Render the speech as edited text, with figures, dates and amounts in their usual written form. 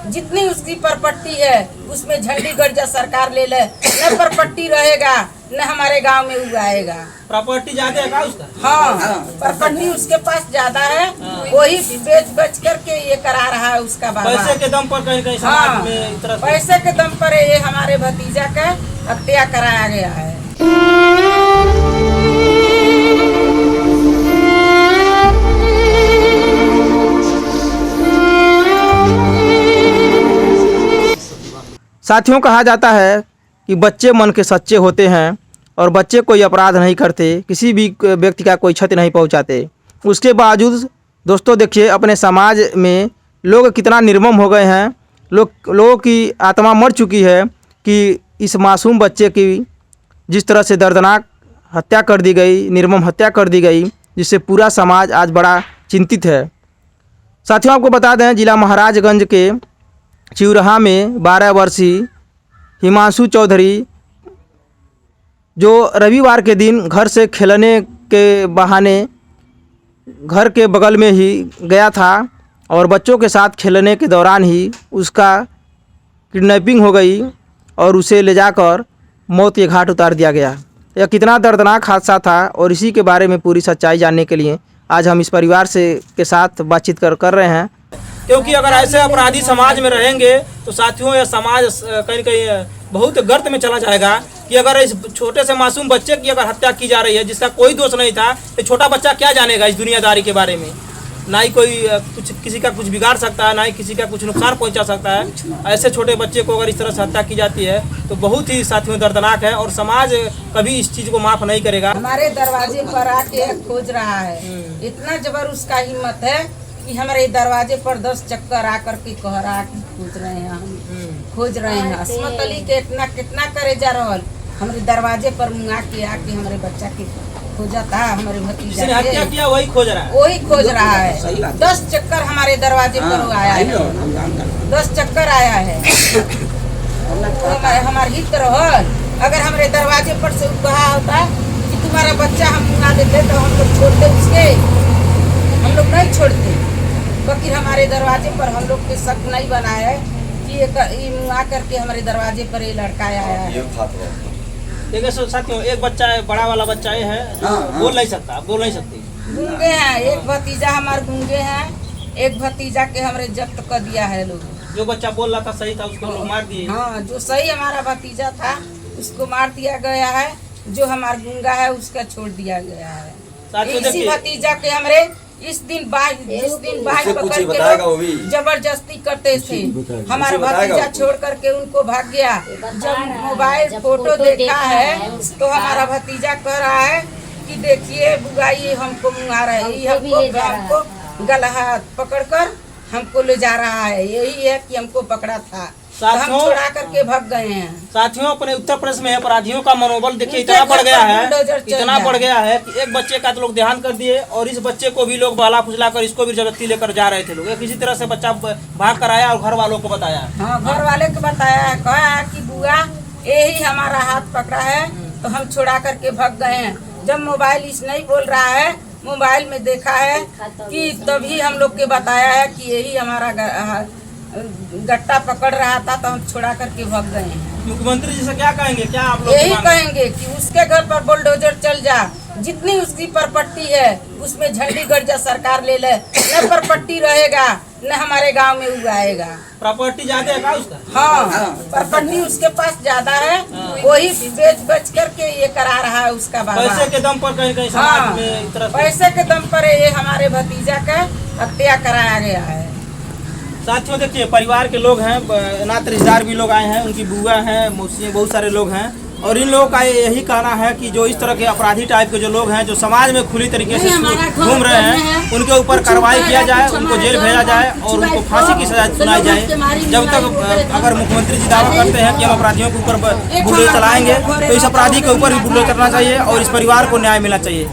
जितनी उसकी प्रॉपर्टी है उसमें झंडी गर्जा सरकार ले ले, न प्रॉपर्टी रहेगा न हमारे गांव में उगाएगा। प्रॉपर्टी ज्यादा है का उसका? हाँ, प्रॉपर्टी उसके पास ज्यादा है, वही बेच करके ये करा रहा है उसका बाबा। पैसे के दम पर कहीं कहीं समाज में इस तरह से पैसे के दम पर ये हमारे भतीजा का हत्या कराया गया है। साथियों, कहा जाता है कि बच्चे मन के सच्चे होते हैं और बच्चे कोई अपराध नहीं करते, किसी भी व्यक्ति का कोई क्षति नहीं पहुंचाते। उसके बावजूद दोस्तों देखिए अपने समाज में लोग कितना निर्मम हो गए हैं। लोगों की आत्मा मर चुकी है कि इस मासूम बच्चे की जिस तरह से दर्दनाक हत्या कर दी गई, निर्मम हत्या कर दी गई, जिससे पूरा समाज आज बड़ा चिंतित है। साथियों, आपको बता दें जिला महाराजगंज के चिउरहा में 12 वर्षीय हिमांशु चौधरी जो रविवार के दिन घर से खेलने के बहाने घर के बगल में ही गया था और बच्चों के साथ खेलने के दौरान ही उसका किडनैपिंग हो गई और उसे ले जाकर मौत के घाट उतार दिया गया। यह कितना दर्दनाक हादसा था और इसी के बारे में पूरी सच्चाई जानने के लिए आज हम इस परिवार के साथ बातचीत कर रहे हैं। क्योंकि अगर ऐसे अपराधी समाज में रहेंगे तो साथियों यह समाज कहीं कहीं बहुत गर्त में चला जाएगा। कि अगर इस छोटे से मासूम बच्चे की अगर हत्या की जा रही है जिसका कोई दोष नहीं था, तो छोटा बच्चा क्या जानेगा इस दुनियादारी के बारे में। ना ही कोई कुछ किसी का कुछ बिगाड़ सकता है, ना ही किसी का कुछ नुकसान पहुंचा सकता है। ऐसे छोटे बच्चे को अगर इस तरह से हत्या की जाती है तो बहुत ही साथियों दर्दनाक है और समाज कभी इस चीज़ को माफ़ नहीं करेगा। हमारे दरवाजे पर आके खोज रहा है, इतना जबर उसका हिम्मत है कि हमारे दरवाजे पर 10 चक्कर आकर के कह रहा कि खोज रहे हैं, हम खोज रहे हैं। अस्मत अली के कितना करे जा रहा हमारे दरवाजे पर मुंगा के आके हमारे बच्चा के खोजा था, हमारे भतीजा जिसने हत्या किया वही खोज रहा है, वही खोज रहा है। 10 चक्कर हमारे दरवाजे पर आया है, 10 चक्कर आया है। हमारे हित रहल अगर हमारे दरवाजे पर से कहा होता कि तुम्हारा बच्चा हम मुंगा देते तो हम लोग छोड़ते उसके, हम लोग नहीं छोड़ते। बल्कि हमारे दरवाजे पर हम लोग के शक नहीं बना है कि ये मुंगा करके हमारे दरवाजे पर ये लड़का आया है। देखिए साथियों, एक बच्चा है, बड़ा वाला बच्चा ये है, बोल नहीं सकता, बोल नहीं सकती, गूंगे हैं। एक भतीजा हमारे गूंगे हैं, एक भतीजा के हमारे जब्त कर दिया है लोग। जो बच्चा बोल रहा था सही था उसको लोग मार दिए। हाँ, जो सही हमारा भतीजा था उसको मार दिया गया है, जो हमारा गूंगा है उसका छोड़ दिया गया है। इसी भतीजा के हमारे जिस दिन बाइक पकड़ के लोग जबरदस्ती करते थे, हमारा भतीजा छोड़ करके उनको भाग गया। जब मोबाइल फोटो देखा है तो हमारा भतीजा कह रहा है कि देखिए बुआ ये हमको मुंगा रही, हमको गला पकड़कर हमको ले जा रहा है, यही है कि हमको पकड़ा था, हम छोड़ा करके भाग गए हैं। साथियों, अपने उत्तर प्रदेश में अपराधियों का मनोबल देखिए इतना बढ़ गया है, इतना बढ़ गया है कि एक बच्चे का तो लोग ध्यान कर दिए और इस बच्चे को भी लोग बहला फुसला कर इसको भी जबरदस्ती लेकर जा रहे थे लोग। किसी तरह से बच्चा भाग कर आया और घर वालों को बताया। हाँ, घर वाले को बताया है, कहा कि बुआ यही हमारा हाथ पकड़ा है तो हम छोड़ा करके भाग गए हैं। जब मोबाइल इस नहीं बोल रहा है, मोबाइल में देखा है कि तभी हम लोग के बताया है कि यही हमारा गट्टा पकड़ रहा था तो हम छोड़ा करके भाग गए हैं। मुख्यमंत्री जी से क्या कहेंगे, क्या आप लोग यही कहेंगे कि उसके घर पर बुलडोजर चल जा, जितनी उसकी प्रॉपर्टी है उसमें झंडी गर्जा सरकार ले ले, न प्रॉपर्टी रहेगा न हमारे गांव में उगाएगा। प्रॉपर्टी ज्यादा है का उसका? हाँ, प्रॉपर्टी उसके पास ज्यादा है, वही बेच करके ये करा रहा है उसका बाबा। पैसे के दम पर कहीं कहीं समाज में इस तरह से पैसे के दम पर ये हमारे भतीजा का हत्या कराया गया है। साथियों देखिए, परिवार के लोग हैं, नात रिश्तेदार भी लोग आए हैं, उनकी बुआ हैं, मौसी, बहुत सारे लोग हैं और इन लोगों का यही कहना है कि जो इस तरह के अपराधी टाइप के जो लोग हैं जो समाज में खुली तरीके से घूम रहे हैं उनके ऊपर कार्रवाई किया जाए, उनको जेल भेजा जाए और उनको फांसी की सजा सुनाई जाए। जब तक अगर मुख्यमंत्री जी दावा करते हैं कि हम अपराधियों के ऊपर बुलडोजर चलाएंगे तो इस अपराधी के ऊपर भी बुलडोजर करना चाहिए और इस परिवार को न्याय मिलना चाहिए।